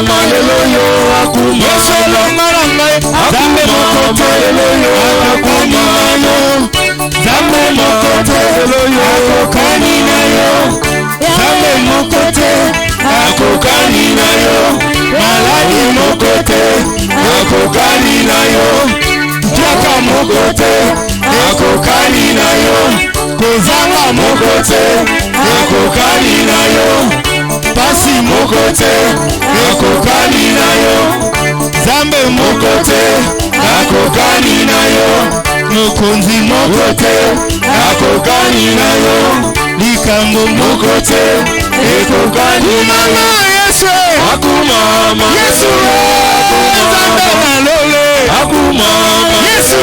maleloyo akuma Yesu elongana ngai Nzambe mokote akokani na yo Nzambe mokote akokani na yo Nzambe mokote akokani na yo Maladi mokote akokani na yo Jaka mokote akokani na yo Kozanga mokote akokani na yo Pasi mokote akokani na yo Zambe mokote akokani na yo Mokonzi mokote akokani na yo Likambo mokote akokani na yo Yesu akumama Yesu Zambe na lole akumama Yesu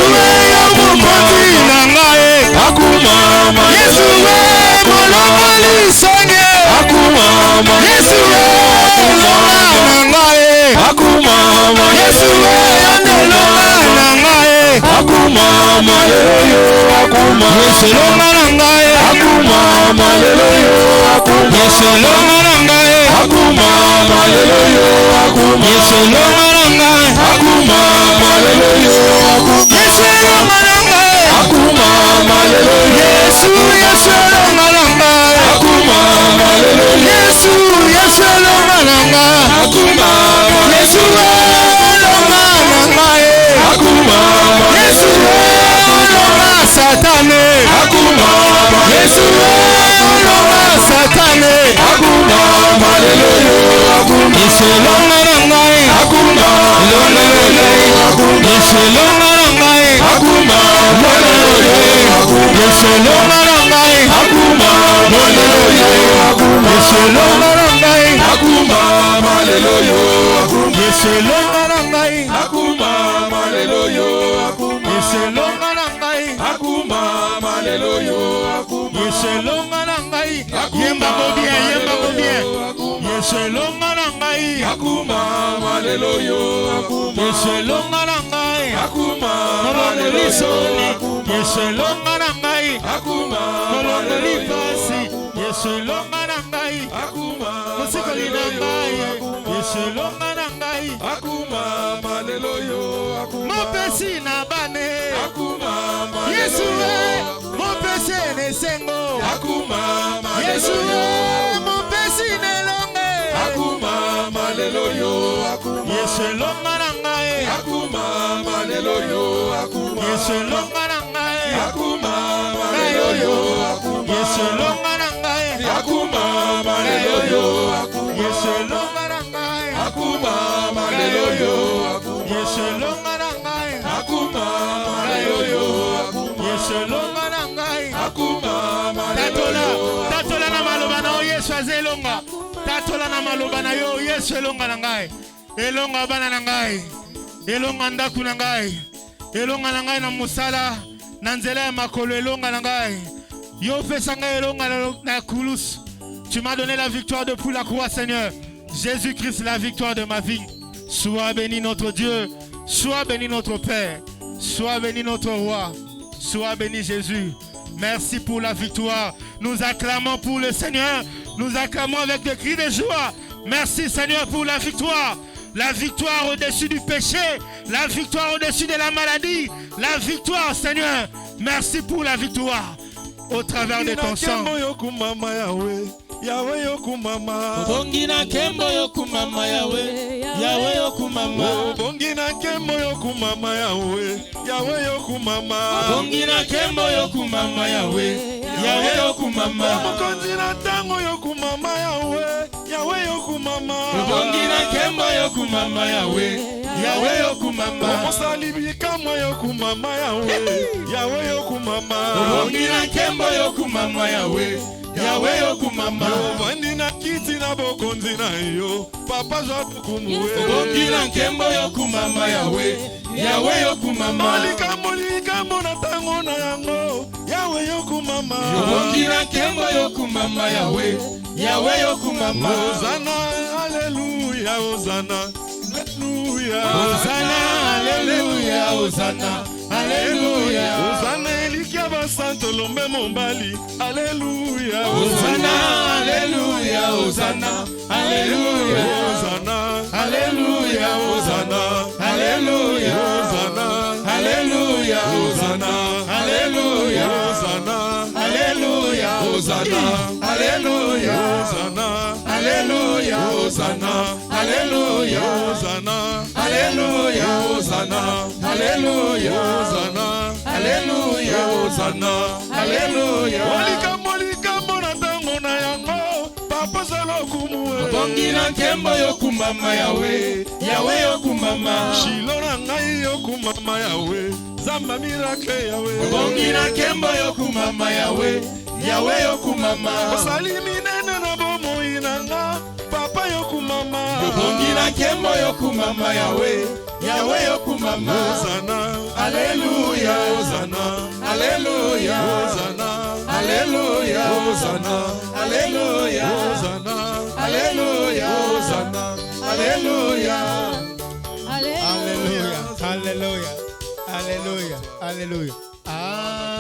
mokonzi na ngae akumama Yesu molokoli sonye akumama Yesu akumama ngae akumama Yesu akumama ngae akumama leyo akumama Yesu ngae akumama leyo akumama Yesu ngae akumama leyo akumama Yesu ngae akumama leyo akumama Yesu ngae akumama leyo Yesu ngae akumama leyo Yesu ngae akumama Yesu akumama Yesu Satane akumama Yesu Satane akumama leyo akumama Yesu ngae akumama leyo Yesu ngae akumama leyo Yesu ngae akumama leyo Yesu ngae akumama leyo Yesu ngae akumama leyo Yesu ngae akumama leyo Yesu ngae yemba ko bien Yesu ngae akumama leyo Yesu ngae akumama leyo Yesu ngae akumama leyo Yesu ngae akumama musikoli na ngai Yesu ngae akumama leyo mopesi na bane akumama Yesu mopesi nesengo akumama Yesu mopesi nelonge akumama leyo Yesu ngae akumama leyo Yesu ngae akumama leyo Yesu ngae akumama leyo Yesu ngae akumama leyo Yesu ngae akumama leyo Yesu ngae akumama leyo tatola na maloba na Yesu azelonga tatola na maloba na yo Yesu elonga na ngai elonga bana na ngai elonga ndaku na ngai elonga na ngai na musala na nzela ya makolo elonga na ngai yo pesa ngai elonga na kulus. Tu m'as donné la victoire depuis la croix, Seigneur. Jésus-Christ, la victoire de ma vie. Sois béni notre Dieu, sois béni notre Père, sois béni notre Roi, sois béni Jésus. Merci pour la victoire. Nous acclamons pour le Seigneur, nous acclamons avec des cris de joie. Merci Seigneur pour la victoire. La victoire au-dessus du péché, la victoire au-dessus de la maladie, la victoire Seigneur. Merci pour la victoire au travers de ton sang. Yahweh yokumama Bongina kembo yokumama Yahweh Yahweh yokumama Bongina kembo yokumama Yahweh Yahweh yokumama Bongina kembo yokumama Yahweh Yahweh yokumama Mokonzina tango yokumama Yahweh Yahweh yokumama Bongina kembo yokumama Yahweh Yahweh yokumama Mosalibika mo yokumama Yahweh Yahweh yokumama Bongina kembo yokumama Yahweh Yahweh yokumama Vandi na kiti na bokonzi na yo Papa Jacques kumuwe Bongina kembo yokumama Yahweh Yahweh yokumama Likambo na tango na yango Yahweh yokumama Bongina kembo yokumama Yahweh Yahweh yokumama Hosanna haleluya Hosanna haleluya Hosanna haleluya Hosanna haleluya Hosanna elikia basanto lombe mombali haleluya Hosanna haleluya Hosanna haleluya Hosanna Hosanna, Alléluia. Hosanna, Alléluia. Hosanna, Alléluia. Hosanna, Alléluia. Hosanna. Alléluia. Molika mona tango na yango, papa salokumu. Bongi na nkembo yokumama Yawe, Yawe yokumama. Shilo na ngai yokumama Yawe, Zamba miracle Yawe. Bongi na nkembo yokumama Yawe, Yawe yokumama. Osali minene na bomoi na nga, papa yokumama. Bongi na nkembo yokumama Yawe, Yawe yokumama. Hosanna, Alléluia. Hosanna, Alléluia. Hosanna, Alléluia. Hosanna, Alléluia. Hosanna, Alléluia. Hosanna. Alléluia. Alléluia. Alléluia. Alléluia. Alléluia. Alléluia.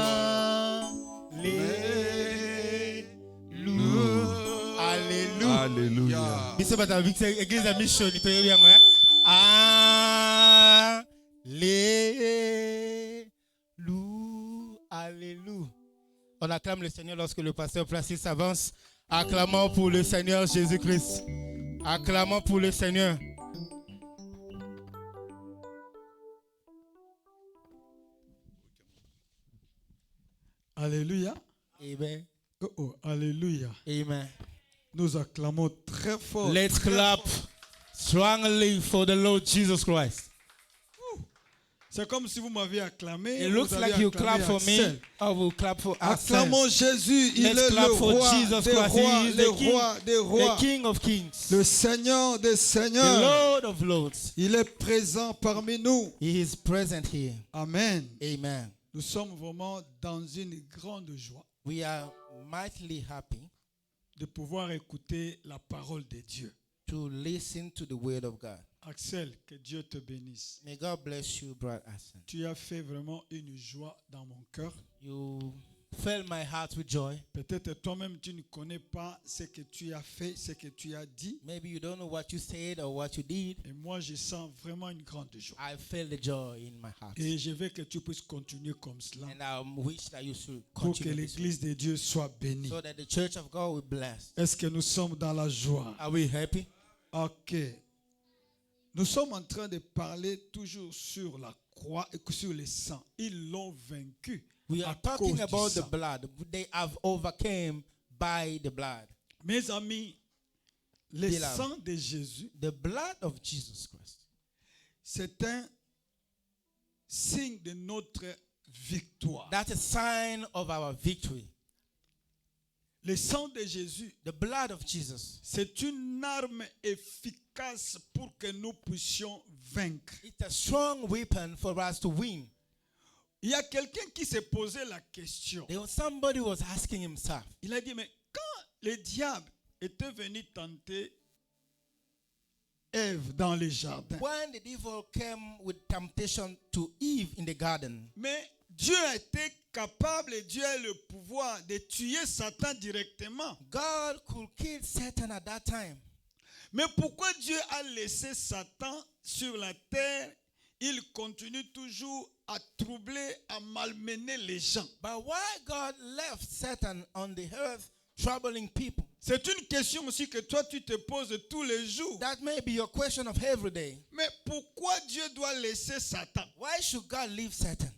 Alléluia. Biso bata bikse église ya mission ni toyebi yango ya. Alléluia. On acclame le Seigneur lorsque le pasteur Francis avance. Acclamons pour le Seigneur Jésus-Christ. Acclamons pour le Seigneur. Alléluia. Amen. Oh, alléluia. Amen. Nous acclamons très fort. Let's clap strongly for the Lord Jesus Christ. C'est comme si vous m'aviez acclamé. It looks vous like avez you acclamé clap for me. Axel. I will clap for Acclamons Jésus. Il Let's est clap le for roi Jesus des Christ. rois, He is le the king, roi des the rois, King of Kings, le Seigneur des the seigneurs. Lord of Lords. Il est présent parmi nous. He is present here. Amen. Amen. Nous sommes vraiment dans une grande joie We are mightily happy de pouvoir écouter la parole de Dieu. to listen to the word of God. Axel, que Dieu te bénisse. May God bless you, Brother Asen. Tu as fait vraiment une joie dans mon cœur. You fill my heart with joy. Peut-être toi-même tu ne connais pas ce que tu as fait, ce que tu as dit. Maybe you don't know what you said or what you did. Et moi je sens vraiment une grande joie. I feel the joy in my heart. Et je veux que tu puisses continuer comme cela And I wish that you should pour que continue this way, l'église de Dieu soit bénie. so that the church of God will be blessed. Est-ce que nous sommes dans la joie? Are we happy? Ok. Nous sommes en train de parler toujours sur la croix et sur le sang. Ils l'ont vaincu. We à are talking cause du about the sang. blood. They have overcame by the blood. Mes amis, le Beloved. sang de Jésus, The blood of Jesus Christ. c'est un signe de notre victoire. That's a sign of our victory. Le sang de Jésus, The blood of Jesus. c'est une arme efficace pour que nous puissions vaincre. It's a strong weapon for us to win. Il y a quelqu'un qui s'est posé la question. Somebody was asking himself, Il a dit, mais quand le diable était venu tenter Ève dans le jardin, when the devil came with temptation to Eve in the garden, mais Dieu était capable, Dieu a le pouvoir de tuer Satan directement. God could kill Satan at that time. Mais pourquoi Dieu a laissé Satan sur la terre? Il continue toujours à troubler, à malmener les gens. But why God left Satan on the earth troubling people? C'est une question aussi que toi tu te poses tous les jours. That may be your question of every day. Mais pourquoi Dieu doit laisser Satan? Why should God leave Satan?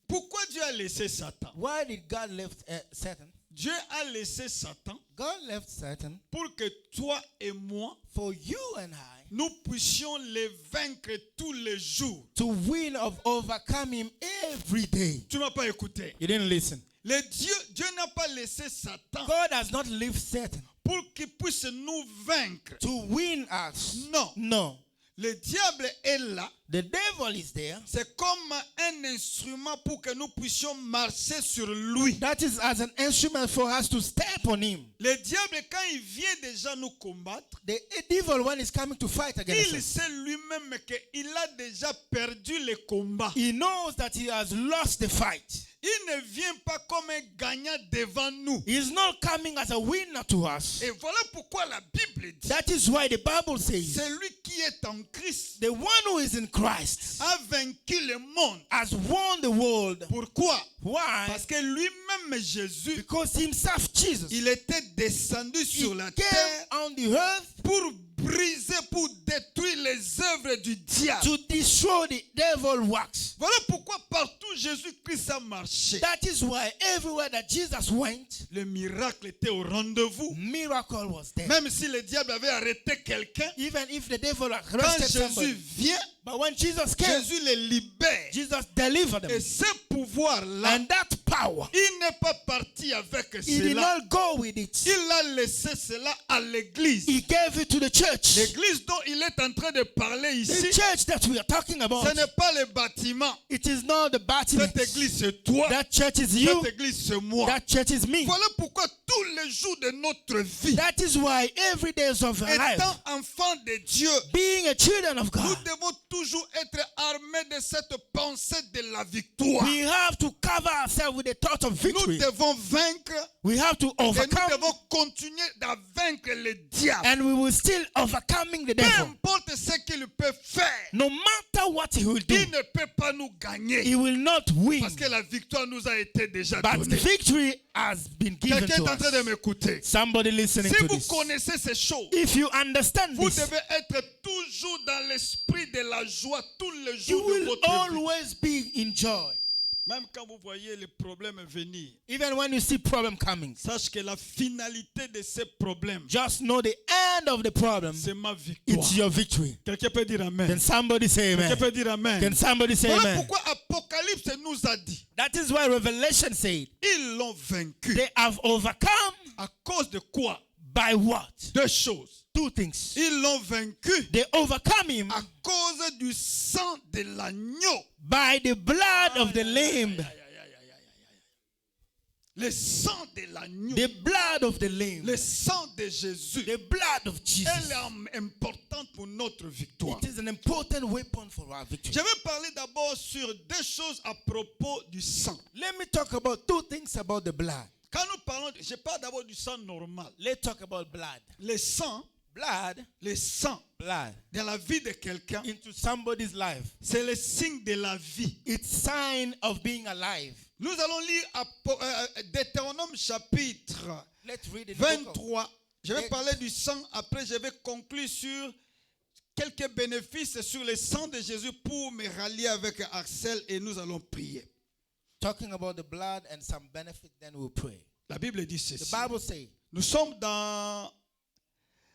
Pourquoi Dieu a laissé Satan? Why did God leave Satan? Dieu a laissé Satan God left Satan pour que toi et moi, for you and I nous puissions les vaincre tous les jours. to win of overcome him every day. Tu ne m'as pas écouté. You didn't listen. Dieu n'a pas laissé Satan God has not left Satan pour qu'il puisse nous vaincre. to win us. Non. No. Le diable est là. The devil is there. C'est comme un instrument pour que nous puissions marcher sur lui. That is as an instrument for us to step on him. Le diable, quand il vient déjà nous combattre, The devil, when he's coming to fight against il us, sait lui-même qu'il a déjà perdu le combat. he knows that he has lost the fight. Il ne vient pas comme un gagnant devant nous. He is not coming as a winner to us. Et voilà pourquoi la Bible dit, That is why the Bible says, celui qui est en Christ the one who is in Christ a vaincu le monde. has won the world. Pourquoi? Why? Parce que lui-même, Jésus, Because himself, Jesus, il était descendu he sur la came terre on the earth pour briser, pour détruire les œuvres du diable. to destroy the devil works. Voilà pourquoi partout Jésus-Christ a marché. That is why everywhere that Jesus went, Le miracle était au rendez-vous. miracle was there. Même si le diable avait arrêté quelqu'un, Even if the devil quand arrested Jésus somebody, vient, but when Jesus came, Jésus les libère. Jesus delivered Et them. ce pouvoir-là, And that power, il n'est pas parti avec he did cela. not go with it. Il a laissé cela à l'église. He gave it to the church. L'église dont il est en train de parler The ici, church that we are talking about, ce n'est pas le bâtiment. it is not the baptism. Cette église, c'est toi. That church is you. Cette église, c'est moi. That church is me. Voilà pourquoi tous les jours de notre vie, That is why every day of our life, étant enfants de Dieu, being a children of nous God, devons toujours être armés de cette pensée de la victoire. we have to cover ourselves with the thought of Nous victory. devons vaincre We have to et nous overcome, devons continuer à vaincre le diable. and we will still overcoming the Peu devil. importe ce qu'il peut faire, No matter what he will do, il ne peut pas nous gagner. he will not win. Parce que la victoire nous a été déjà But donnée. victory has been given Quelqu'un to est en train de us. m'écouter. Somebody listening Si to vous this. connaissez ces choses, If you understand vous this, devez être toujours dans l'esprit de la joie tous les you jours de will votre vie. always be in joy. Même quand vous voyez les problèmes venir, Even when you see problem coming, sache que la finalité de ces problèmes, just know the end of the problem. c'est ma victoire. It's your victory. Quelqu'un peut dire Amen. Can somebody say Quelqu'un amen? peut dire Amen. Can somebody say Voilà amen? pourquoi Apocalypse nous a dit, That is why Revelation said ils l'ont vaincu. they have overcome À cause de quoi? by what? Deux choses. Two things. Ils l'ont vaincu They overcome him à cause du sang de l'agneau. by the blood of the Lamb. Le sang de l'agneau. The blood of the Lamb. Le sang de Jésus. The blood of Elle Jesus. est importante pour notre victoire. It is an important weapon for our victory. Je vais parler d'abord sur deux choses à propos du sang. Let me talk about two things about the blood. Quand nous parlons, je parle d'abord du sang normal. Let's talk about blood. Le sang, Blood, blood dans la vie de quelqu'un, into somebody's life. c'est le signe de la vie. It's sign of being alive. Nous allons lire Deutéronome chapitre Let's read it. In the book of- 23. Je vais parler du sang, après je vais conclure sur quelques bénéfices sur le sang de Jésus pour me rallier avec Axel et nous allons prier. Talking about the blood and some benefit, then we'll pray. La Bible dit The ceci. Bible says, Nous sommes dans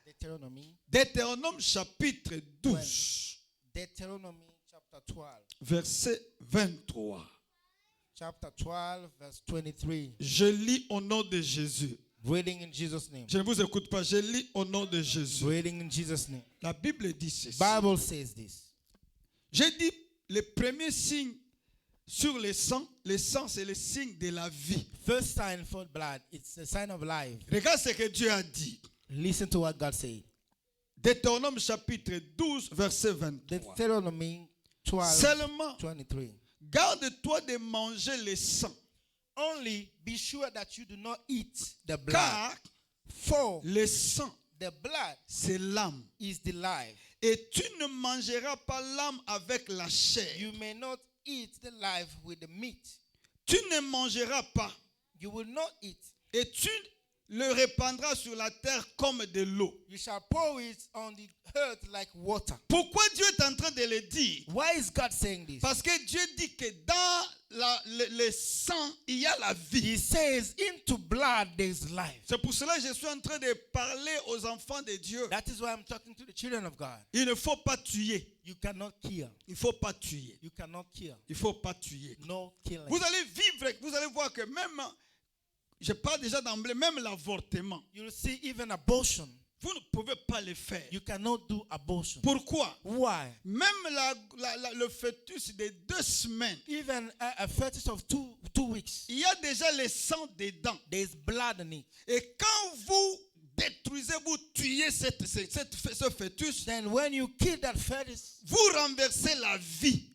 Deuteronomy Deutéronome chapitre 12, chapter 12. verset 23. Chapter 12, verse 23. Je lis au nom de Jésus. Reading in Jesus' name. Je ne vous écoute pas, je lis au nom de Jésus. Reading in Jesus' name. La Bible dit ceci. Bible says this. J'ai dit le premier signe sur le sang c'est le signe de la vie. First sign for blood, it's a sign of life. Regarde ce que Dieu a dit. Listen to what God said. Deutéronome chapitre 12, verset 23. Deuteronomy 12, Seulement, 23. garde-toi de manger le sang, Only be sure that you do not eat the blood. car For le sang, the blood c'est l'âme. is the life. Et tu ne mangeras pas l'âme avec la chair. You may not eat the life with the meat. Tu ne mangeras pas. You will not eat. Et tu le répandras sur la terre comme de l'eau. You shall pour it on the earth like water. Pourquoi Dieu est en train de le dire? Why is God saying this? Parce que Dieu dit que dans le sang, il y a la vie. He says, into blood there is life. C'est pour cela que je suis en train de parler aux enfants de Dieu. That is why I'm talking to the children of God. Il ne faut pas tuer. You cannot kill. Il ne faut pas tuer. You cannot kill. Il ne faut pas tuer. No killing. Vous allez vivre, vous allez voir que même, je parle déjà d'emblée, même l'avortement, You'll see even abortion. vous ne pouvez pas le faire. You cannot do abortion. Pourquoi? Why? Même le fœtus de 2 semaines, Even a fetus of two weeks, il y a déjà le sang dedans. there is blood in it. Et quand vous détruisez, vous tuez ce fœtus, Then when you kill that fetus, vous renversez la vie.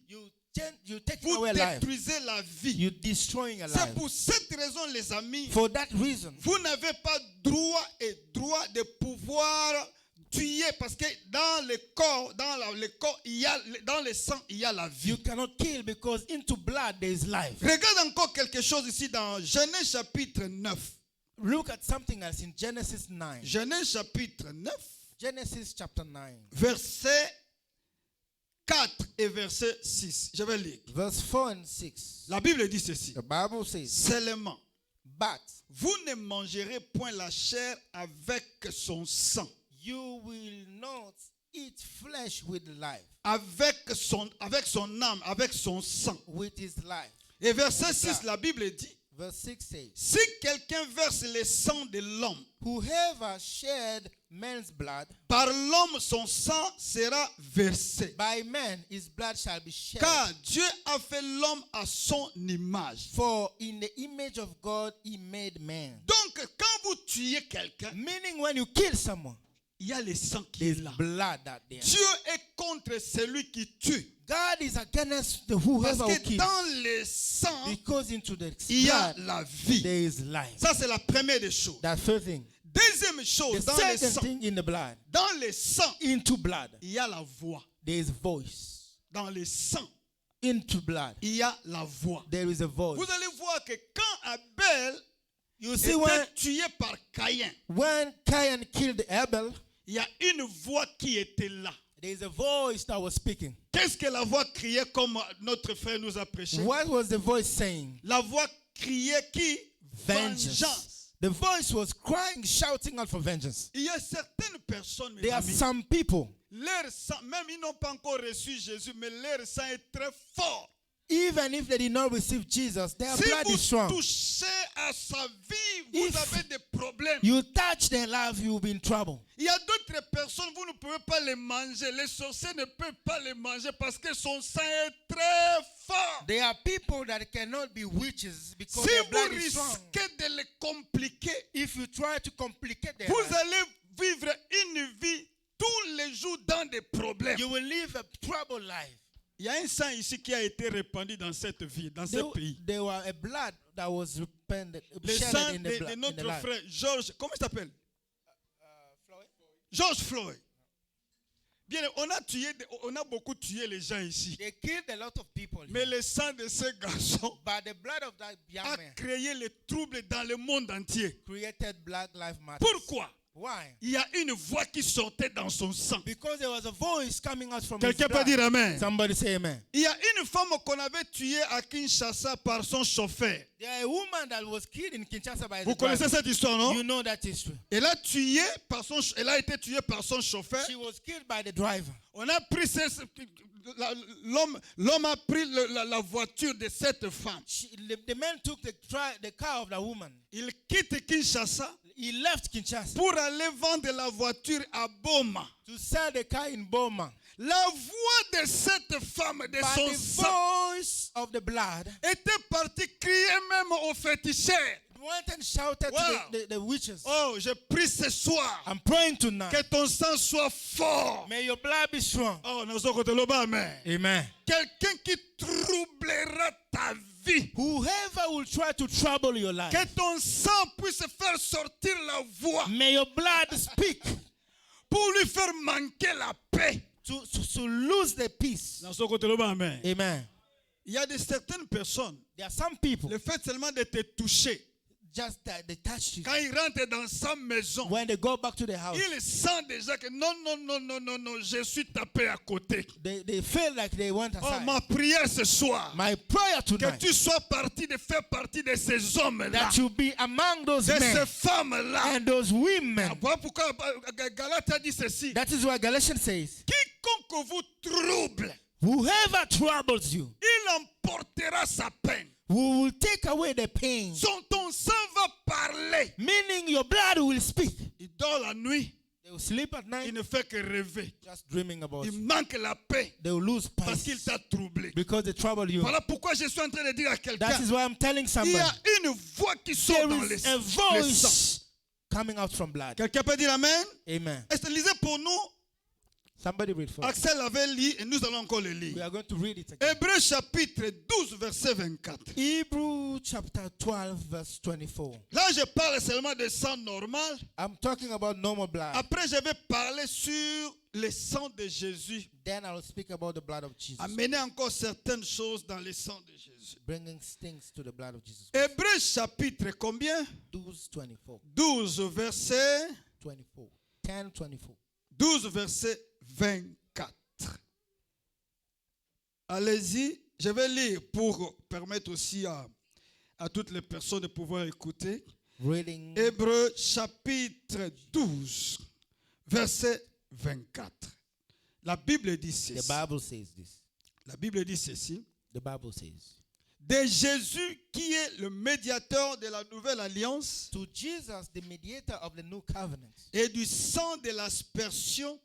you take Vous away life. détruisez la vie. You're destroying a C'est life. pour cette raison, les amis, For that reason, vous n'avez pas droit de pouvoir tuer parce que dans le corps, dans le sang, il y a la vie. you cannot kill because into blood there is life. Regarde encore quelque chose ici dans Genèse chapitre 9. Look at something else in Genesis 9. Genèse chapitre 9, Genesis chapter 9, verset 4 et verset 6. Je vais lire. verse 4 and 6. La Bible dit ceci. The Bible says, Seulement, but vous ne mangerez point la chair avec son sang, you will not eat flesh with life, avec son âme, avec son sang. with his life. Et verset 6, la Bible dit, Verse 6 says, si quelqu'un verse le sang de l'homme, whoever shed man's blood, par l'homme son sang sera versé. by man his blood shall be shed. Car Dieu a fait l'homme à son image. For in the image of God he made man. Donc, quand vous tuez quelqu'un, Meaning when you kill someone, il y a le sang qui est there's là. blood that there. Dieu est contre celui qui tue. God is against the Parce whoever who que kills. dans le sang, Because into the il y a blood la vie. there is life. Ça, c'est la première des choses. That's first thing. Deuxième The chose, dans le second sang, thing in the blood, dans le sang, into blood, il y a la voix. there is voice. Dans le sang, Into blood, il y a la voix. there is a voice. Vous allez voir que quand Abel You see, était tué par Caïn, when Cain killed Abel, il y a une voix qui était là. there is a voice that was speaking. Qu'est-ce que la voix criait comme notre frère nous a prêché? What was the voice saying? La voix criait qui? Vengeance. The voice was crying, shouting out for vengeance. Il y a certaines personnes, mes There are amis, some people, leur sang, même ils n'ont pas encore reçu Jésus, mais leur sang est très fort. even if they did not receive Jesus, their Si blood is vous strong. touchez à sa vie, vous If avez des problèmes. You touch their life, you'll be in trouble. Il y a d'autres personnes, vous ne pouvez pas les manger. Les sorciers ne peuvent pas les manger parce que son sang est très fort. There are people that cannot be witches because Si their vous blood is strong. risquez de les compliquer, If you try to complicate their vous life, allez vivre une vie tous les jours dans des problèmes. you will live a troubled life. Il y a un sang ici qui a été répandu dans cette vie, dans ce pays. There were a blood that was repented, Le shed sang in the blood. de in the notre life. frère George, comment il s'appelle? George Floyd. Bien, on a beaucoup tué les gens ici. They killed a lot of people. Mais le sang de ce garçon But the blood of that young a man créé les troubles dans le monde entier. created Black Lives Matter. Pourquoi? Why? Il y a une voix qui sortait dans son sang. Because there was a voice coming out from his Quelqu'un peut blood. dire Amen. Somebody say amen. Il y a une femme qu'on avait tuée à Kinshasa par son chauffeur. There is a woman that was killed in Kinshasa by Vous the connaissez driver. cette histoire, non? You know that history. Elle a été tuée par son chauffeur. She was killed by the driver. On a pris l'homme a pris la voiture de cette femme. The man took the car of the woman. Il quitte Kinshasa He left Kinshasa pour aller vendre la voiture à Boma. to sell the car in Boma. La voix de cette femme, de But son the sang, voice of the blood était partie crier même aux féticheurs. went and shouted Wow. to the witches. Oh, je prie ce soir I'm praying tonight. que ton sang soit fort. May your blood be strong. Oh, nous sommes côté là-bas, amen. Amen. Quelqu'un qui troublera ta vie. Whoever will try to trouble your life, Que ton sang puisse faire sortir la voix may your blood speak pour lui faire manquer la paix. to lose the peace. Nous sommes côté là-bas, amen. Amen. Il y a de certaines personnes, There are some people, le fait seulement de te toucher, just that they touch you. quand ils rentrent dans sa maison, When they go back to the house, il sent déjà que non, je suis tapé à côté. they feel like they went Oh, aside. ma prière ce soir, My prayer que tonight, tu sois faire partie de ces hommes-là, that you be among those de ces men femmes-là. and those women. Voilà pourquoi Galate a dit ceci. That is why Galatians says, Quiconque vous trouble, whoever troubles you, il emportera sa peine. who will take away the pain. Ton sang va parler. Meaning your blood will speak. Il dort la nuit, They will sleep at il night ne fait que rêver. just dreaming about Il you. manque la paix They will lose parce qu'il peace t'a troublé. because they trouble you. Voilà pourquoi je suis en train de dire à quelqu'un, That is why I'm telling il y somebody, a une voix qui sort there dans le is a le sang. voice coming out from blood. Quelqu'un peut dire Amen? Amen. Est-ce que lisez pour nous? Somebody read for us. Axel avait lu et nous allons encore le We lire. are going to read it again. Hébreux chapitre 12, verset 24. Hebrew chapter 12, verse 24. Là, je parle seulement de sang normal. I'm talking about normal blood. Après, je vais parler sur le sang de Jésus. Then I will speak about the blood of Jesus. Amener encore certaines choses dans le sang de Jésus. Bringing things to the blood of Jesus. Hébreux chapitre combien? 12, 24. 12, verset 24. 10, 24. 12, verset 24. Allez-y, je vais lire pour permettre aussi à toutes les personnes de pouvoir écouter. Reading Hébreux chapitre 12, verset 24. La Bible dit the ceci. Bible says this. La Bible dit ceci. The Bible says, De Jésus qui est le médiateur de la nouvelle alliance to Jesus, the mediator of the new covenant, et du sang de l'aspersion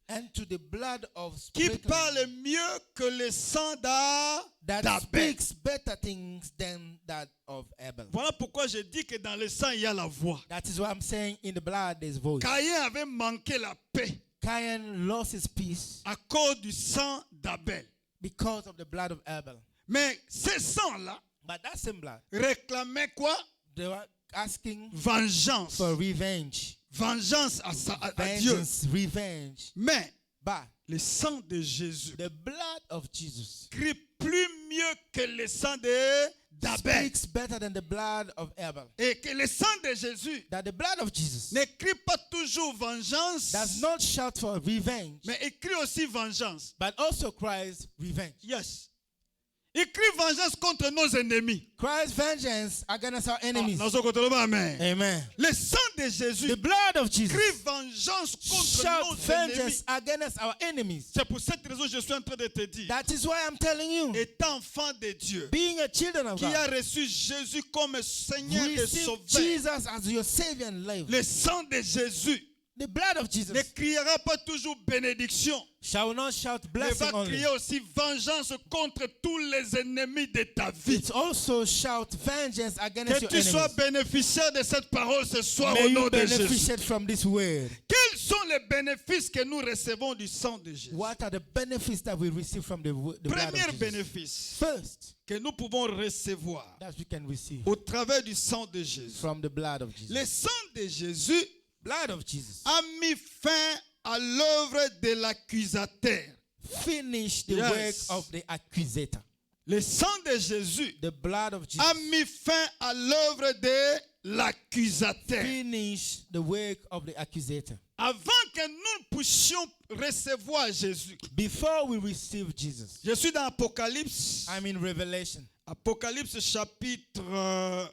and to the blood of qui sprinkling parle mieux que le sang that d'Abel. speaks better things than that of Abel. Voilà pourquoi je dis que dans le sang, il y a la voix. That is why I'm saying in the blood there's voice. Caïn avait manqué la paix Cain lost his peace à cause du sang d'Abel. because of the blood of Abel. Mais ce sang-là But that same blood, réclamait quoi? they were asking Vengeance. for revenge. Vengeance à Dieu. Vengeance, revenge. Mais But le sang de Jésus the blood of Jesus crie plus mieux que le sang d'Abel. speaks better than the blood of Abel. Et que le sang de Jésus That the blood of Jesus ne crie pas toujours vengeance, does not shout for revenge, mais il crie aussi vengeance. but also cries revenge. Yes. Il crie vengeance contre nos ennemis. Cries vengeance against our enemies. Amen. Amen. Le sang de Jésus The blood of Jesus crie vengeance contre shout nos vengeance ennemis. against our enemies. C'est pour cette raison que je suis en train de te dire. That is why I'm telling you, Étant enfant de Dieu, being a children of qui a God, reçu Jésus comme Seigneur et receive Sauveur, Jesus as your Savior and Lord. le sang de Jésus The blood of Jesus ne criera pas toujours bénédiction, shall not shout mais blessing va only. crier aussi vengeance contre tous les ennemis de ta vie. It also shout vengeance against Que your tu sois enemies. bénéficiaire de cette parole ce soir May au nom you de Jésus. benefit from this word. Quels sont les bénéfices que nous recevons du sang de Jésus? What are the benefits that we receive from the blood Premier of Jesus? bénéfice First, que nous pouvons recevoir that we can receive au travers du sang de Jésus. from the blood of Jesus. Le sang de Jésus Blood of Jesus a mis fin à l'œuvre de l'accusateur. finish the Yes. work of the accusator. Le sang de Jésus The blood of Jesus a mis fin à l'œuvre de l'accusateur. finish the work of the accusator. Avant que nous puissions recevoir Jésus. Before we receive Jesus, Je suis dans Apocalypse. I'm in Revelation. Apocalypse chapitre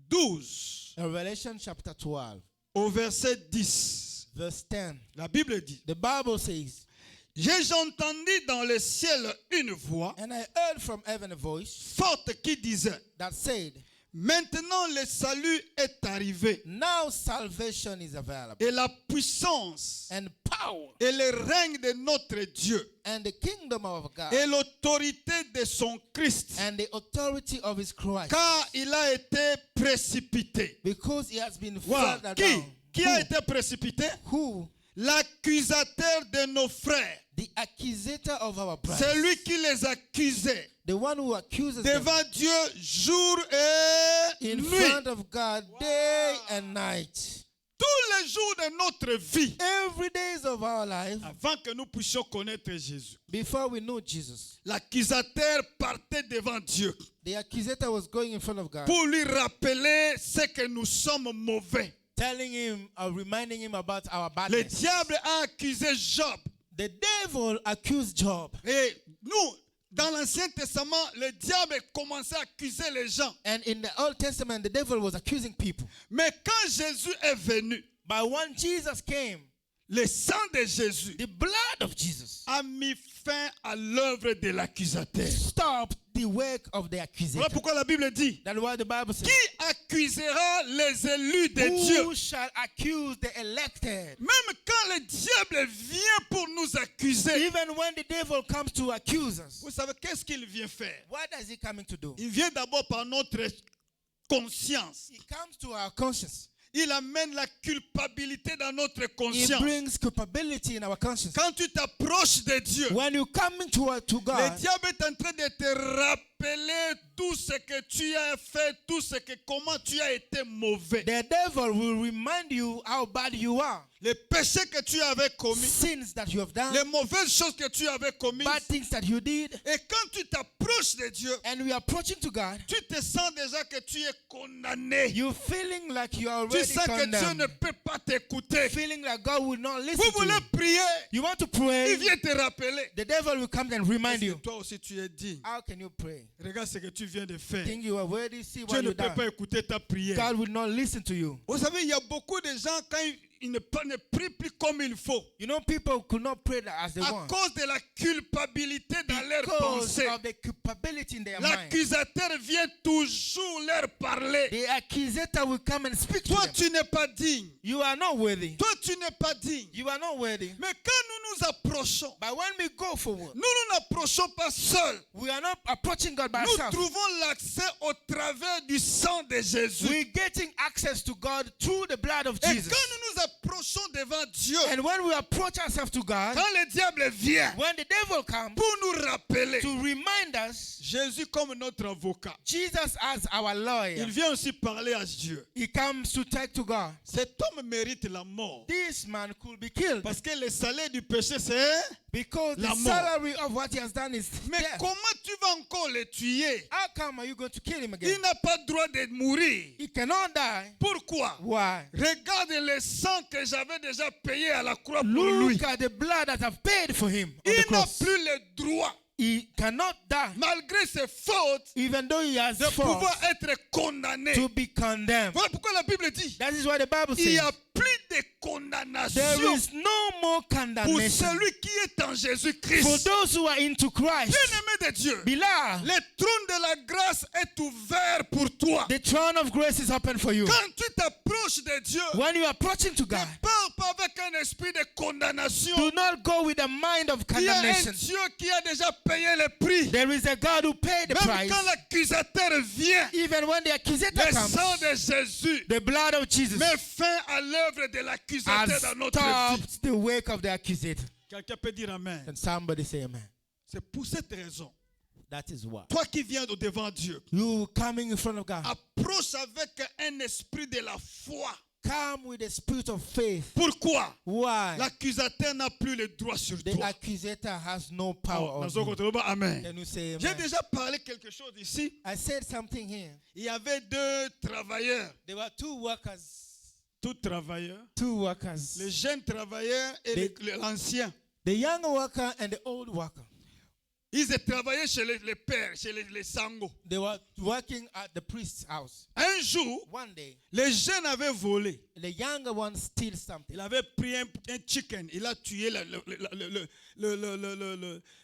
12 Revelation chapter 12, au verset 10. verse 10. La Bible dit: The Bible says, j'ai entendu dans le ciel une voix and I heard from heaven a voice forte qui disait: that said, maintenant le salut est arrivé now salvation is available, et la puissance and power, et le règne de notre Dieu and the kingdom of God, et l'autorité de son Christ, and the authority of his Christ, car il a été précipité. because he has been Voilà. further Qui? down. Qui a été précipité? Who? L'accusateur de nos frères. The accusator of our brothers. C'est lui qui les accusait The one who accuses them devant Dieu jour et in nuit. front of God day and night. Tous les jours de notre vie. Every days of our life, Avant que nous puissions connaître Jésus. before we know Jesus, L'accusateur partait devant Dieu the accusator was going in front of God, pour lui rappeler ce que nous sommes mauvais. telling him or reminding him about our Le badness. diable a accusé Job. The devil accused Job. Et nous, dans l'Ancien Testament, le diable commençait à accuser les gens. And in the Old Testament, the devil was accusing people. Mais quand Jésus est venu, But when Jesus came, le sang de Jésus the blood of Jesus a mis fin à l'œuvre de l'accusateur. stopped the work of the Voilà accusator. pourquoi la Bible dit: That's why the Bible says, qui accusera les élus de Dieu? who shall accuse the elected? Même quand le diable vient pour nous accuser, Even when the devil comes to accuse us, vous savez qu'est-ce qu'il vient faire? what is he coming to do? Il vient d'abord par notre conscience. He comes to our conscience. Il amène la culpabilité dans notre He conscience. brings culpability in our conscience. Quand tu t'approches de Dieu, When you come to le God, diable est en train de te rappeler rappeler tout ce que tu as fait, comment tu as été mauvais. The devil will remind you how bad you are. Les péchés que tu avais commis, Sins that you have done, les mauvaises choses que tu avais commises. bad things that you did. Et quand tu t'approches de Dieu, And we are approaching to God. tu te sens déjà que tu es condamné. You feeling like you are Tu already sens que Dieu ne condemned. peut pas t'écouter. Feeling like God will not listen Vous to voulez you. prier, You want to il pray. vient te rappeler. The devil will come and remind Est-ce que you. toi aussi tu es digne. How can you pray? Regarde ce que tu viens de faire. Think you are worthy? See Dieu what ne you peut done. pas écouter ta prière. God will not listen to you. Vous savez, il y a beaucoup de gens, quand ils ne prient plus comme il faut, You know, people could not pray as they à want cause de la culpabilité dans leurs because pensées, of the culpability in their mind. l'accusateur vient toujours leur parler. The accusator will come and speak to Toi, them. tu n'es pas digne. You are not worthy. Toi, tu n'es pas digne. You are not worthy. Mais quand nous nous approchons, But when we go forward, nous n'approchons pas seuls. we are not approaching God by Nous ourselves. trouvons l'accès au travers du sang de Jésus. We're getting access to God through the blood of Et Jesus. quand nous nous approchons devant Dieu, And when we approach ourselves to God, quand le diable vient when the devil comes pour nous rappeler, to remind us, Jésus comme notre avocat, Jesus as our lawyer, il vient aussi parler à Dieu. he comes to talk to God. Cet homme mérite la mort. This man could be killed Parce que le salaire du péché, c'est... because La the mort. salary of what he has done is Mais death. comment tu vas encore le tuer? How come are you going to kill him Il again? n'a pas droit de mourir. He cannot die. Pourquoi? Why? Regarde le sang que j'avais déjà payé à la croix pour lui. Look at the blood that I've paid for him on the Il n'a cross. plus le droit, He cannot die, malgré ses fautes, even though he has de fault, pouvoir être condamné. to be condemned. Voilà pourquoi la Bible dit, That is what the Bible il n'y says. a plus de There condamnation is no more pour condemnation celui qui est en for Jésus-Christ. those who are into Christ. Bien-aimé de Dieu, Beloved, le trône de la grâce est ouvert pour toi. the throne of grace is open for you. Quand tu t'approches de Dieu, When you are approaching to ne God, pars pas avec un esprit de condamnation. do not go with a mind of Il y a un condemnation. Dieu qui a déjà payé le prix. There is a God who paid the Même price. quand l'accusateur vient, Even when the accusator le comes, sang de Jésus the blood of Jesus met fin à l'œuvre de l'accusateur has dans notre vie. stopped the work of the accusator. Quelqu'un peut dire Amen. Can somebody say amen? C'est pour cette raison. That is why. Toi qui viens au devant Dieu, You coming in front of God. approche avec un esprit de la foi. Come with the spirit of faith. Pourquoi? Why? L'accusateur n'a plus le droit sur The toi. accusator has no power Oh, on dans un you. côté, Amen. Can you say J'ai amen? déjà parlé quelque chose ici. I said something here. Il y avait deux travailleurs. There were two workers. Tous travailleurs. Two workers. Le jeune travailleur et l'ancien. The young worker and the old worker. Ils travaillaient chez les pères, chez les sangos. They were working at the priest's house. Un jour, One day, le jeune avait volé. the younger one stole something. Il avait pris un chicken. Il a tué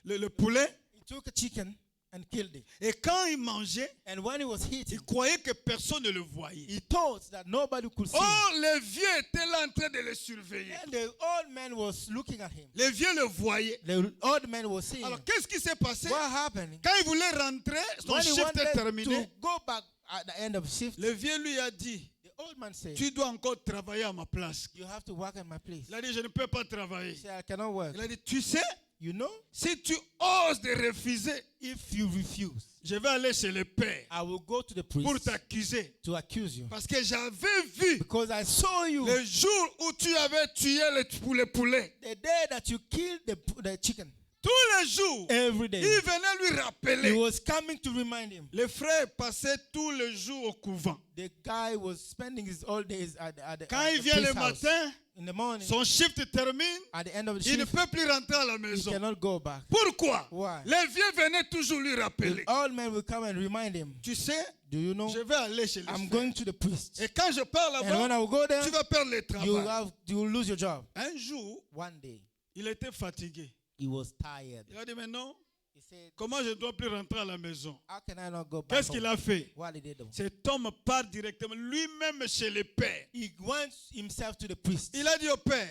le poulet. He took a chicken and killed it. Et quand il mangeait, And when he was il eating, croyait que personne ne le voyait. he thought that nobody could see him. Oh, le vieux était là en train de le surveiller. And the old man was looking at him. Le vieux le voyait. The old man was seeing Alors, him. qu'est-ce qui s'est passé? What happened? Quand il voulait rentrer, son When he shift wanted est terminé. to go back at the end of shift, Le vieux lui a dit, the old man said, tu dois encore travailler à ma place. you have to work at my place. Il a dit, je ne peux pas He travailler. said, I cannot work. Il a dit, tu sais, You know, si tu oses de refuser, if you refuse, je vais aller chez le père I will go to the pour priest t'accuser. to accuse you. Parce que j'avais vu Because I saw you le jour où tu avais tué le poulet. the day that you killed the chicken. Tous les jours, Every day. il venait lui He rappeler. was coming to remind him. Le frère passait tous les jours au couvent. The guy was spending his all days at the Quand il vient le priest's house. matin, In the morning, son shift termine, at the end of the il ne shift, peut plus rentrer à la he maison. cannot go back. Pourquoi? Why? Les vieux venaient toujours lui rappeler. The old man will come and remind him. Tu sais, Do you know? je vais aller chez le I'm frère. going to the priest. Et quand je pars And when I là-bas, will go there, tu vas perdre le travail. you will lose your job. Un jour, One day, il était fatigué. he was tired. Il a dit, mais non, He said, comment je ne dois plus rentrer à la maison? how can I not go back Qu'est-ce qu'il home? a fait? What did he do? Cet homme part directement, lui-même chez le père. He went himself to the priest. Il a dit au père,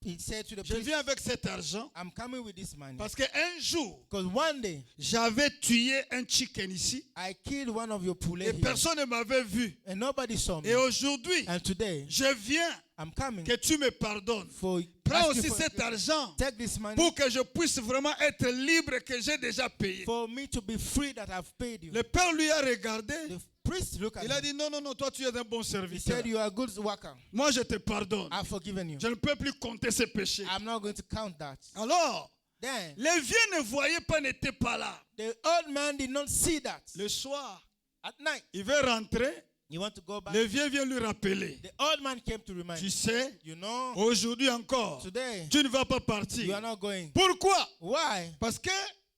He said to the je priest, viens avec cet argent I'm coming with this money. parce qu'un jour, Because one day, j'avais tué un chicken ici I killed one of your poulet et here, personne ne m'avait vu. and nobody saw me. Et aujourd'hui, And today, je viens I'm coming que tu me pardonnes. for Prends asking aussi for- cet argent Take this money pour que je puisse vraiment être libre, que j'ai déjà payé. for me to be free that I've paid you. Le père lui a regardé. The priest looked at Il a him. dit non, non, non, toi tu es un bon He serviteur. said, you are a good worker. Moi je te pardonne. I've forgiven you. Je ne peux plus compter ces péchés. I'm not going to count that. Alors, Then les vieux ne voyaient pas, n'étaient pas là. the old man did not see that. Le soir, At night, il veut rentrer. you want to go back. Le vieux vient lui rappeler. The old man came to remind Tu you. sais, You know, aujourd'hui encore, today tu ne vas pas you partir. are not going. Pourquoi? Why? Parce que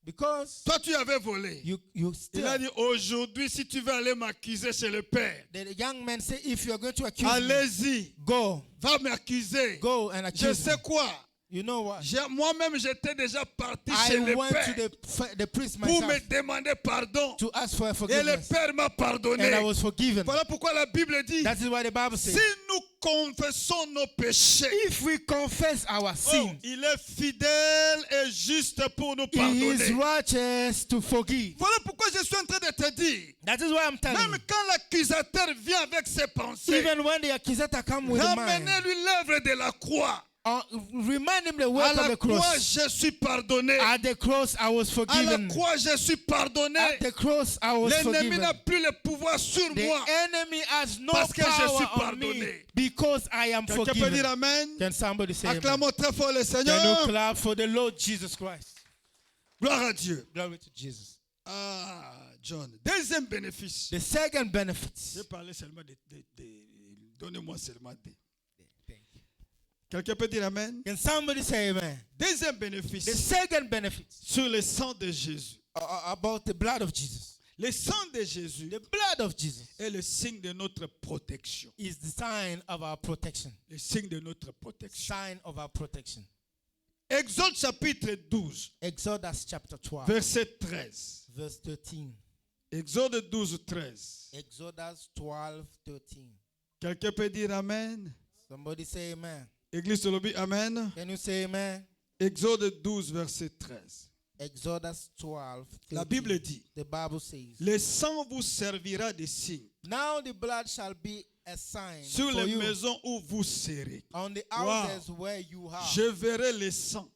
Because toi tu avais volé. you Il still. a dit aujourd'hui, si tu veux aller m'accuser chez le père, The young man said, if you are going to accuse me, allez-y, go, va m'accuser. go and Je accuse me. sais quoi? You know what? Moi-même, j'étais déjà parti I chez le went père to the priest pour me myself demander pardon. to ask for Et le forgiveness, père m'a pardonné. and I was forgiven. Voilà pourquoi la Bible dit, That is why the Bible si says, nous confessons nos péchés, if we confess our oh, sins, il est fidèle et juste pour nous He is pardonner. righteous to forgive. Voilà pourquoi je suis en train de te dire, That is why I'm telling même you. quand l'accusateur vient avec ses pensées, Even when the accusator come with the mind, ramenez-lui l'œuvre de la croix. remind him the À work of la the croix, cross. je suis pardonné. At the cross, I was À la forgiven. croix, je suis pardonné. At the cross, I was L'ennemi forgiven. n'a plus le pouvoir sur The moi. enemy has no Parce que je suis power on me pardonné. because I am Quelqu'un peut dire forgiven. Amen? Can somebody say amen? Acclamons très fort le Can you Seigneur. clap for the Lord Jesus Christ? Gloire à Dieu. Glory to Jesus. Ah, John. Deuxième bénéfice. The second benefit. J'ai parlé seulement donnez-moi seulement deux. Quelqu'un peut dire Amen? Can somebody say amen? Deuxième The bénéfice. second benefit Sur le sang de Jésus. about the blood of Jesus. Le sang de Jésus The blood of Jesus est le signe de notre protection. is the sign of our protection. Le signe de notre protection. Sign of our protection. Exode chapitre 12, Exodus chapter 12, verset 13. verse 13. Exode 12, 13. Exodus 12, 13. Quelqu'un peut dire Amen? Somebody say amen. Église de lobby, Amen. Can you say amen? Exode 12, verset 13. Exodus 12, 13. La Bible dit, The Bible says, le sang vous servira de signe now the blood shall be a sign sur for les you maisons où vous serez. on the houses where you are. Je verrai le sang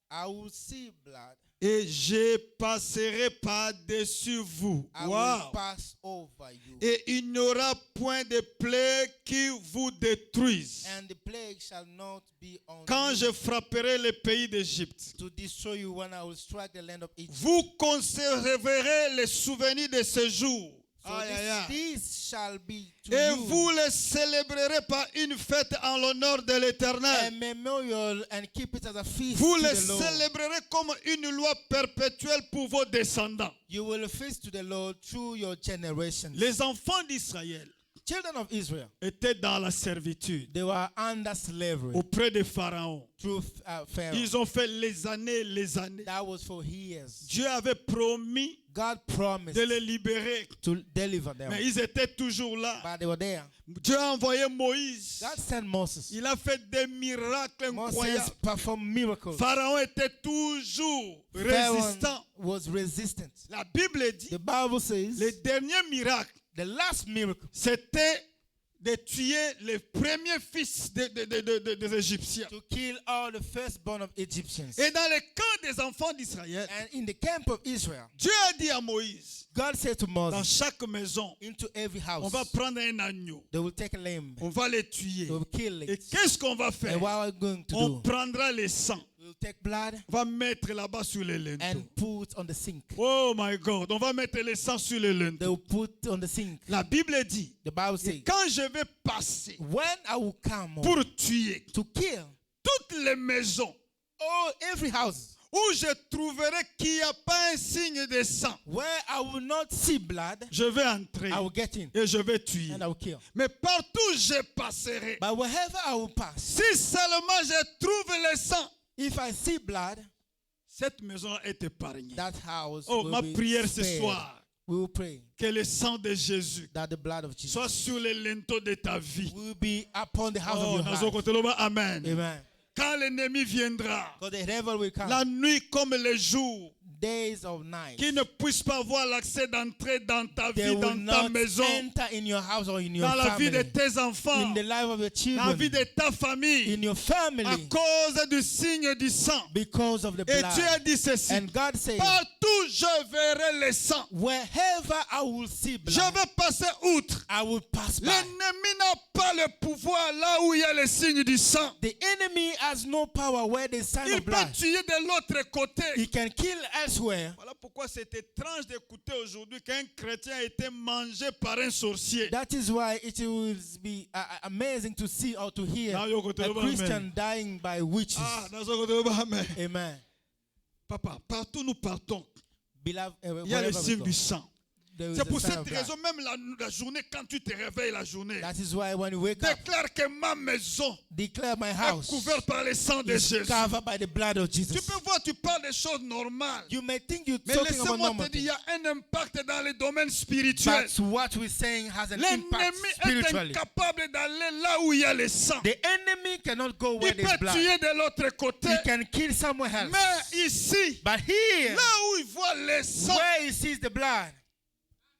I will see blood. et je passerai par-dessus vous. I will Wow. pass over you. Et il n'y aura point de plaie qui vous détruise And the plague shall not be on quand you je frapperai le pays d'Égypte. to destroy you when I will strike the land of Egypt. Vous conserverez les souvenirs de ce jour. So Aïe, aïe, aïe. this shall be to Et you vous les célébrerez par une fête en l'honneur de a l'Éternel. memorial and keep it as a feast Vous to les the Lord. célébrerez comme une loi perpétuelle pour vos descendants. You will feast to the Lord through your generations. Les enfants d'Israël Children of Israel, étaient dans la servitude they were under slavery auprès de Pharaon. through Pharaoh. Ils ont fait les années. That was for years. Dieu avait promis God promised de les libérer, to deliver them, mais ils étaient toujours là. but they were there. Dieu a envoyé Moïse. God sent Moses. Il a fait des miracles Moses incroyables. performed miracles. Pharaon était toujours Pharaoh résistant. was resistant. La Bible dit, The Bible says le dernier miracle, the last miracle c'était de tuer les premiers fils des Égyptiens. to kill all the firstborn of Egyptians. Et dans le camp des enfants d'Israël, And in the camp of Israel, Dieu a dit à Moïse, God said to dans Moses, chaque maison, into every on house, va prendre un agneau, they will take a lamb, on va le tuer. they will kill Et it. qu'est-ce qu'on va faire? And what are we going to On do? prendra le sang, We will take blood on va mettre là-bas sur les linteaux. and put on the sink. Oh my God, on va mettre le sang sur les They linteaux. will put on the sink. La Bible dit, The Bible says, quand je vais passer when I will come pour tuer to kill, toutes les maisons oh, every house où je trouverai qu'il n'y a pas un signe de sang, where I will not see blood, je vais entrer I will get in et je vais tuer. and I will kill. Mais partout je passerai, But wherever I will pass, si seulement je trouve le sang, if I see blood, cette maison est épargnée. that house Oh, will ma be prière ce spared. soir, We will pray que le sang de Jésus that the blood of Jesus soit sur les linteaux de ta vie. will be upon the house Oh, of your nazo heart. kote loba, Amen. Amen. Quand l'ennemi viendra, Because the devil will come. la nuit comme le jour, days or nights, qui ne puissent pas avoir l'accès d'entrer dans ta they vie, will dans ta not maison, enter in your house or in your dans la vie de family, tes enfants, in the life of your dans la vie children, de ta famille, in your à family, cause du signe du sang. because of the Et Dieu a blood. dit ceci, And God said, partout je verrai le sang. wherever I will see Je blood, vais passer outre. I will pass by. L'ennemi n'a pas le pouvoir là où il y a le signe du sang. The enemy has no power where the sign Il of peut blood. tuer de l'autre côté. He can kill elsewhere. Voilà pourquoi c'est étrange d'écouter aujourd'hui qu'un chrétien a été mangé par un sorcier. That is why it will be amazing to see or to hear Now you go to a the Christian dying by witches. Ah, dans ce côté, amen. Amen. Papa, partout nous partons, Beloved, il y a le wherever we signe go, du sang. there is C'est the pour sign cette of blood. raison, même la journée, quand tu te réveilles la journée, That is why when you wake up, déclare que ma maison declare my est house couverte par le sang de is Jésus. covered by the blood of Tu Jesus. peux voir, tu parles des choses normales. You may think you're Mais talking about laissez-moi normal te dire, il y things, a un impact dans le domaine spirituel. but what we're saying has an impact L'ennemi est spiritually. incapable d'aller là où il y a le sang. The enemy cannot go where Il there's peut blood. tuer de l'autre côté. He can kill somewhere else. Mais ici, But here, là où il voit le sang, where he sees the blood,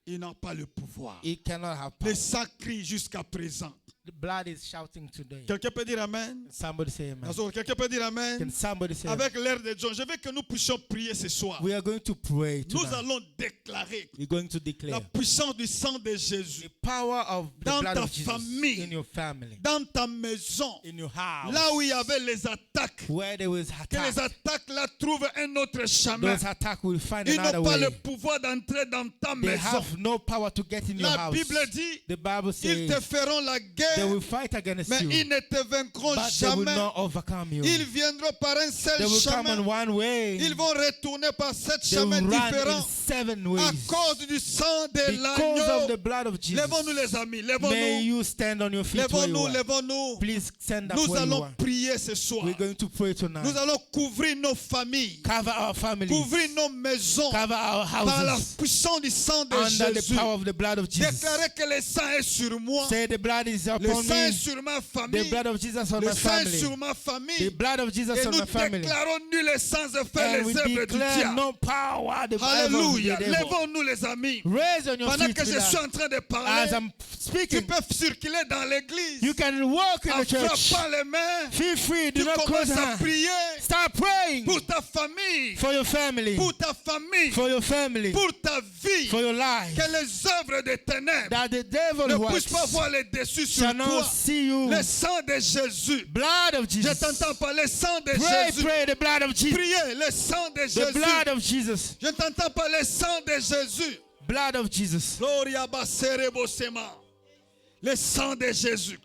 il n'a pas le pouvoir. he cannot have Le power. sang crie jusqu'à présent. The blood is shouting today. Quelqu'un peut dire Amen? Somebody say amen. Quelqu'un peut dire Can Amen? somebody say amen? Avec l'air de John, je veux que nous puissions prier ce soir. We are going to pray Nous tonight. allons déclarer We're going to la declare puissance du sang de Jésus the power of the dans blood ta of Jesus famille, in your family, dans ta maison, in your house, là où il y avait les attaques. where there was Que les attack. attaques là trouvent un autre chemin. Those attacks will find Ils another n'ont pas le way. pouvoir d'entrer dans ta They maison. have no power to get in your La house. Bible dit, The Bible ils te says feront la they guerre, will fight against mais you, ils ne te vaincront but they will jamais. not overcome you. Ils viendront par un seul They will come on chemin. one way. Ils vont retourner par sept They will chemins run in différents 7 à ways. cause du sang de Because of l'agneau. the blood of Jesus. Lèvons-nous les amis, May lèvons-nous. you stand on your feet where you Lèvons-nous, are. lèvons-nous. Please stand up Nous where you allons are. prier ce soir. We're going to pray tonight. Nous allons couvrir nos familles, Cover our families. couvrir nos maisons Cover our par la houses puissance du sang de under the Jésus. power of the blood of Jesus. Déclarez que le sang est sur moi. Say the blood is Le upon sang est me. sur ma The famille. blood of Jesus on Le my sang est family. sur ma The famille. blood of Jesus Et on nous my family. déclarons nul et sans effet And we les œuvres du declare diable. no power the power of Alléluia. the devil. Lèvons-nous les amis. Raise on your Pendant feet que je suis beloved. en train de As parler, I'm tu speaking. peux circuler dans l'église You can walk in en the church. frappant les mains. Feel free. Do Tu not close commences à hands. prier Start praying pour ta famille, for your family. pour ta famille, For your family. pour ta vie. For your life. Que les œuvres des ténèbres That the devil ne works puissent pas voir les dessus sur shall not toi. see you. Le sang de Jésus. Blood of Je Jesus. t'entends parler, le sang de Pray, Jésus. pray the blood of Jesus. Priez, le sang de The Jésus. blood of Jesus. Je t'entends parler, le sang de Jésus. Blood of Jesus. Gloria basere bosema. Le sang de Jésus.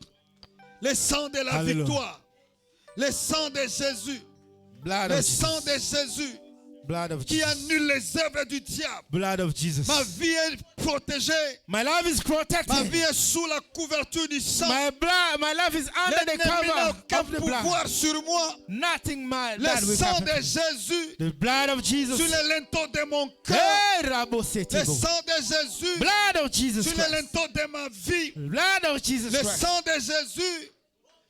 Le sang de la Alléluia. victoire. Le sang de Jésus. Blood Le of sang Jesus. de Jésus Blood of qui Jesus. annule les œuvres du diable. Blood of Jesus. Ma vie est protégée. My life is Ma protected. vie est sous la couverture du sang. My life is under the L'ennemi n'a cover aucun of the blood. pouvoir sur moi. Nothing my Le blood will sang happen. de Jésus The blood of Jesus. sur les linteaux de mon cœur. Hey, Le Rabosetebo. sang de Jésus Blood of Jesus sur les Christ. linteaux de ma vie. Blood of Jesus Le Christ. sang de Jésus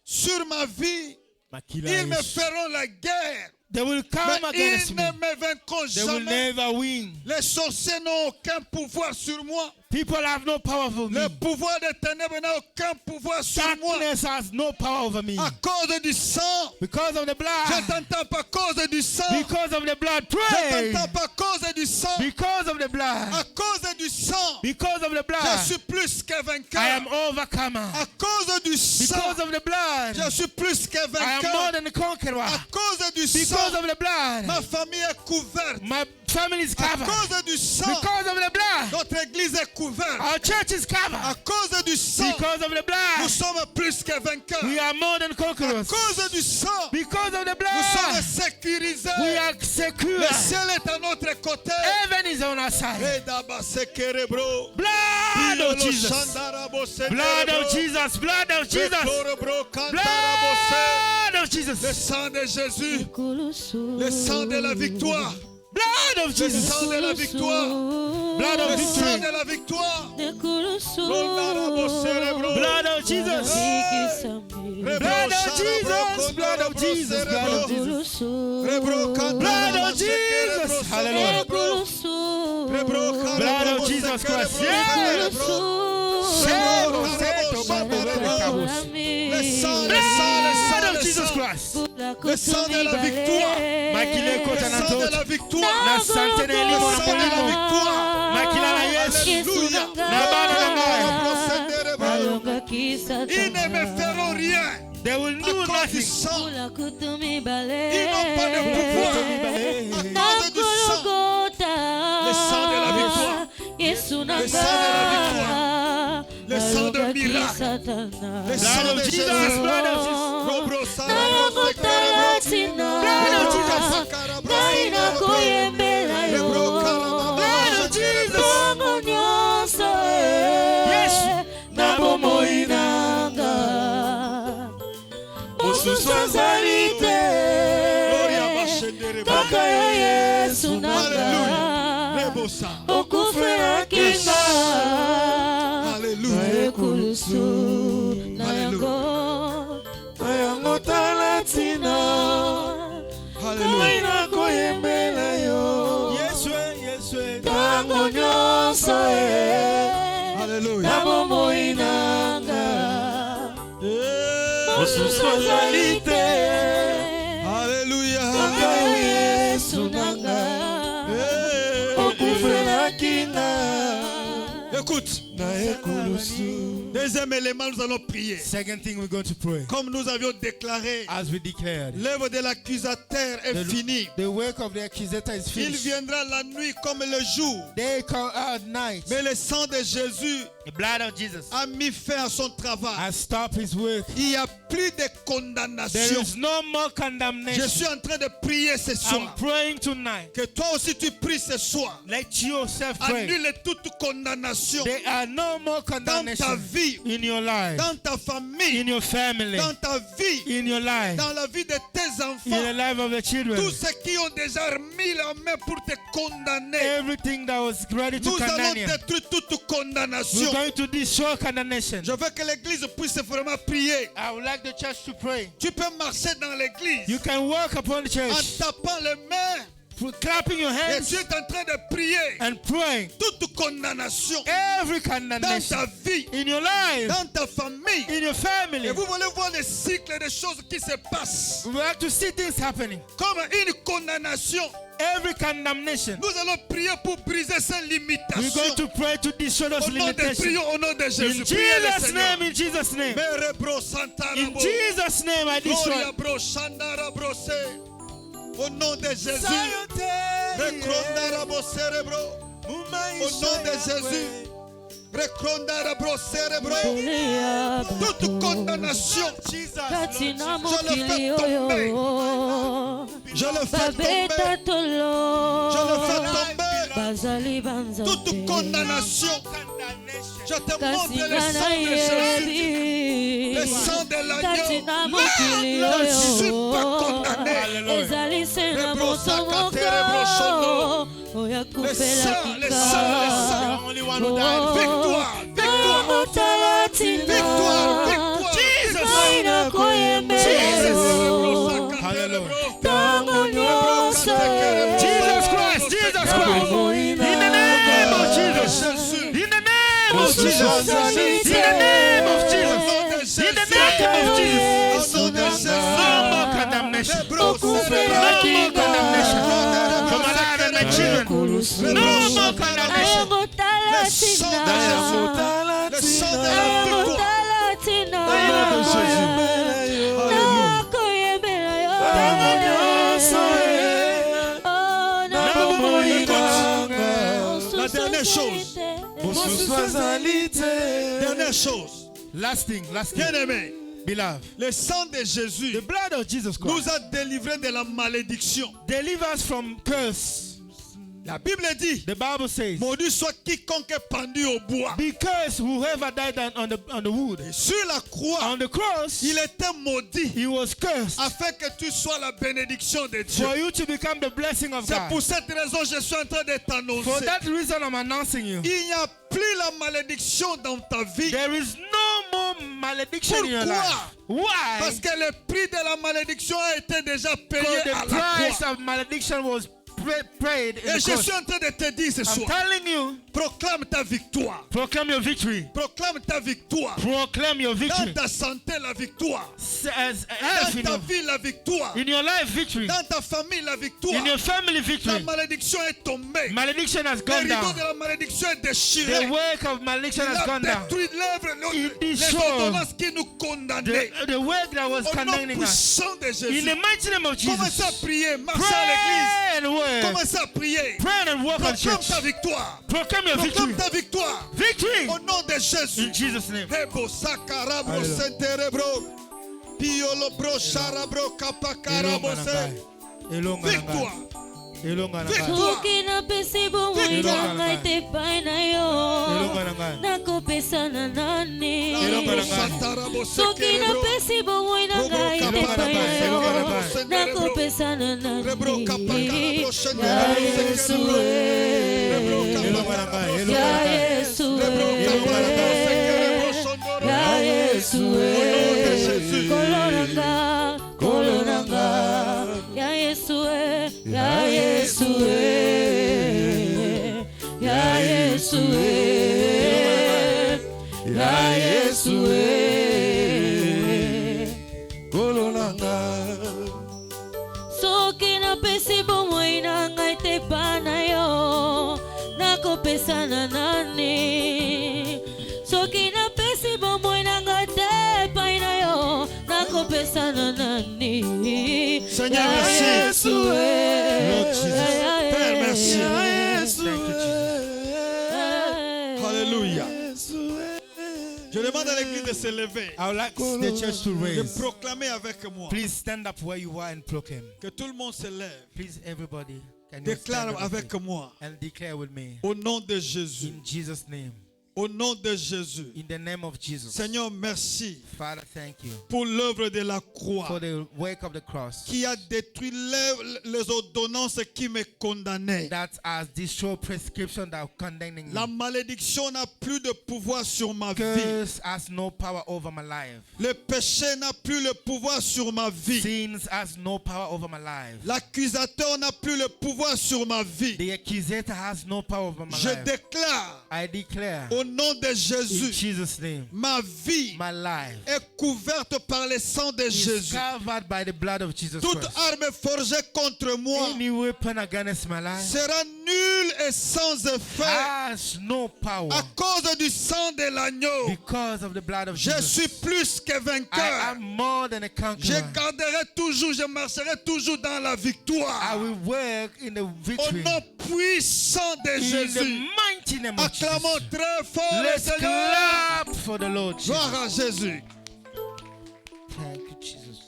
sur ma vie. Makila Ils me Yesu. feront la guerre. They will come Mais against ils me. ne me vaincront They will jamais. never win. Les sorciers n'ont aucun pouvoir sur moi. People have no power over me. Le pouvoir des ténèbres n'a aucun pouvoir sur moi. Darkness has no power over me. À cause du sang. Because of the Je blood. t'entends pas à cause du sang. Because of the blood. Je Pray. t'entends pas à cause du sang. Because of the À blood. cause du sang. Because of the Je blood. suis plus que I am vainqueur. overcomer. À cause du sang. Because of the blood. Je suis plus que I am more vainqueur. than a conqueror. À cause du Because sang. of the blood. Ma famille est couverte. My family is À covered. cause du sang. Because of the blood. Notre église est couverte. Our church is À covered. cause du sang. Because of the Nous blood. sommes plus que vainqueurs. We are more than À conquerors. cause du sang. Because of the Nous sommes blood. sécurisés. We are secure. Le ciel est à notre côté. Heaven is on our side. Et d'abord, c'est Kerebro. Blood of Jesus. Blood of Jesus. Blood of Jesus. Blood of Le Jesus. sang de Jésus. Le sang de la victoire. Blood of Le Jesus. sang de la victoire. Blood Le of sang victory. de la victoire. Blood of Jesus. Blood of Jesus. Blood of Jesus. Blood of Jesus. Blood of Jesus. Hallelujah. Jesus Christ. Le sang, Blood le of Jesus sang. Christ. Le sang de la victoire. Makile Le kota na sang de tot. la victoire. Na sante ne limo Le na sang de la polimo. victoire. Makila na Yesu. Alléluia. Na bana na ngai. Ils ne me feront rien They will à do cause du nothing. sang. Ils n'ont pas de pouvoir à cause du sang. Le sang de la victoire. Le sang de la victoire. Le sang de miracle. Le sang Blood de of Jésus. Jesus. Blood of Jesus. Robro Sarabro Sekarabro. Blood of Jesus. Sakarabro. Rebro Karababa. Blood of Jesus. Yes. Gloria Bashendere. Alléluia. Rebosa. Alléluia. Alléluia. Yes, yes. Alléluia. Alléluia. Écoute, deuxième élément, nous allons prier. Second thing we're going to pray. Comme nous avions déclaré, As we declared, l'œuvre de l'accusateur est finie. the work of the accusator is Il finished. viendra la nuit comme le jour. They come out night. Mais le sang de Jésus The blood of Jesus a mis fin à son travail. has stopped his work. Il n'y a plus de There condamnation. is no more Je condemnation. suis en train de prier ce I'm soir. praying tonight. Que toi aussi tu pries ce soir. Let yourself pray. Annule toute condamnation There are no more dans ta condemnation vie, in your life, dans ta famille, in your family, dans ta vie, in your life, dans la vie de tes in the enfants. life of the children. Tous ceux qui ont déjà mis la main pour te condamner, Everything that was ready to nous allons condemn you. détruire toute We're condamnation. going to destroy condemnation. Je veux que l'église puisse vraiment prier. I would like the church to pray. Tu peux marcher dans l'église You can walk upon the en church, tapant les mains clapping your et hands tu es en train de prier. and praying. Toute condamnation Every dans condemnation ta vie, in your life, dans ta famille. in your family. Et vous voulez voir les cycles des choses qui se passent. We have to see things happening. Comme une condamnation. Every condemnation. Nous allons prier pour briser ces We're limitations. going to pray to destroy those Au nom de limitations. prions au nom de Jésus. In Priez le Jesus' Seigneur. name, in Jesus' name. Mere bro santara In bo. Jesus' name, I destroy. Gloria bro shandara bro se. Au nom de Jésus. Rekrondara bo cerebro. Au nom de Jésus. Rekrondara bro cerebro. Toute condamnation. Je le fais tomber. Je le fais tomber. Toute condamnation. Je te montre le sang de Jésus. Le sang de l'agneau. Je ne suis pas condamné. Le sang, le sang, le sang. Only one who died. Victoire, victoire, victoire, victoire. Jesus. Jesus Christ, Jesus Christ. In the name of Jesus. In the name of Jesus. In the name of Jesus. In the name of Jesus. No more condemnation. No more condemnation. For my life and my children. No more condemnation. Le sang de Jésus. Le sang de la victoire. La dernière chose. Dernière chose. Last thing, Bien-aimé, beloved. le sang de Jésus The blood of Jesus Christ nous a délivrés de la malédiction. delivers us from curse. La Bible dit, The Bible says, maudit soit quiconque est pendu au bois. because whoever died on the wood, Sur la croix, on the cross, il était maudit he was cursed afin que tu sois la bénédiction de Dieu. for you to become the blessing of C'est God. pour cette raison que je suis en train de For t'annoncer. that reason, I'm announcing you. Il n'y a plus la malédiction dans ta vie. There is no more malediction in your Pourquoi? life. Why? Parce que le prix de la malédiction a été déjà payé Because à the la price croix. of malediction was prayed in Et the je cross. suis en train de te dire ce I'm soir, telling you, proclame ta victoire. proclaim your victory. Proclame ta victoire. Proclaim your Dans victory. ta santé, la victoire. As health Dans ta vie, la victoire. in your life, victory. Dans ta famille, la victoire. In your family, La victory. malédiction est tombée. Malediction has Le gone rideau down. de la malédiction est déchiré. The work of malediction Il has a gone down. détruit l'œuvre, It les destroyed ordonnances qui nous condamnaient. The work that was Au nom condemning us. puissant de In Jésus. the mighty name of Commencez à Jesus. prier. Marchez à l'église. Pray and work. Commencez à prier. Pray and work on Proclame church. ta victoire. Proclaim your Proclame victory. ta victoire. Victory. Au nom de Jésus. In Jesus' name. Hebo sakarabro Alléluia. senterebro. Piolo bro sharabro kapakarabo se. Victoire. Victoire. Soki napesi bomoi na ngai te epai na yo nakopesa na nani soki napesi bomoi na ngai te epai na yo nakopesa na nani ya Yesu ya Yesu ya Yesu koloranga koloranga ya Yesu ya Yesu ya Yesu ya Yesu koloranga soki napesi bomoi na ngai te epai na yo nakopesa na nani soki napesi bomoi na ngai te epai na yo nakopesa na nani Seigneur, merci. Lord Jesus. Père, merci. Thank you, Jesus. Alléluia. Je demande à l'église de se lever. I would like the church to De raise. proclamer avec moi. Please stand up where you are and proclaim. Que tout le monde se lève. Please, everybody, can you stand Déclare up with avec me moi. and declare with me Au nom de Jésus. in Jesus' name. Au nom de Jésus. In the name of Jesus. Seigneur, merci Father, thank you pour l'œuvre de la croix for the work of the cross qui a détruit les ordonnances qui me condamnaient. that has destroyed prescription that are condemning La me. malédiction n'a plus de pouvoir sur ma vie. Curse has no power over my life. Le péché n'a plus le pouvoir sur ma vie. Sins has no power over my life. L'accusateur n'a plus le pouvoir sur ma vie. The accusator has no power over my Je life. déclare I declare au nom de in Jésus, Jesus' name, ma vie my life est couverte par le sang de is Jésus. covered by the blood of Jesus Toute Christ. arme forgée contre moi Any weapon against my life sera nulle et sans effet has no power à cause du sang de l'agneau. because of the blood of Je Jesus. suis plus que I vainqueur. am more than a Je conqueror. garderai toujours, je marcherai toujours dans la I victoire. will work in the Au victory. nom puissant de In the Jésus. mighty name of Acclamons Jesus. très fort le Let's Seigneur. clap for the Lord Jesus. Gloire à Jésus. Thank you, Jesus.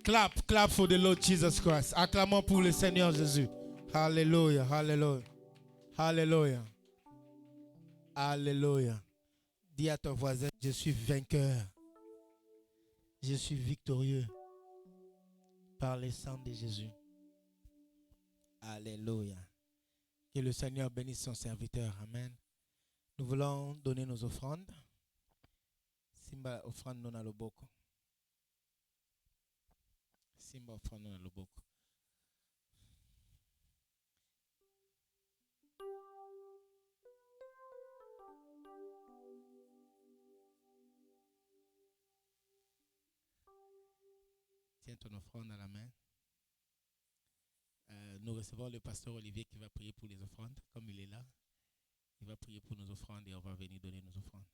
Clap, clap for the Lord Jesus Christ. Acclamons pour le Seigneur Jésus. Hallelujah, hallelujah, hallelujah, hallelujah. Dis à ton voisin, je suis vainqueur. Je suis victorieux par le sang de Jésus. Alléluia. Que le Seigneur bénisse son serviteur. Amen. Nous voulons donner nos offrandes. Simba offrande non aloboko. Simba offrande non aloboko. Tiens ton offrande à la main. Nous recevons le pasteur Olivier qui va prier pour les offrandes. Comme il est là, il va prier pour nos offrandes et on va venir donner nos offrandes.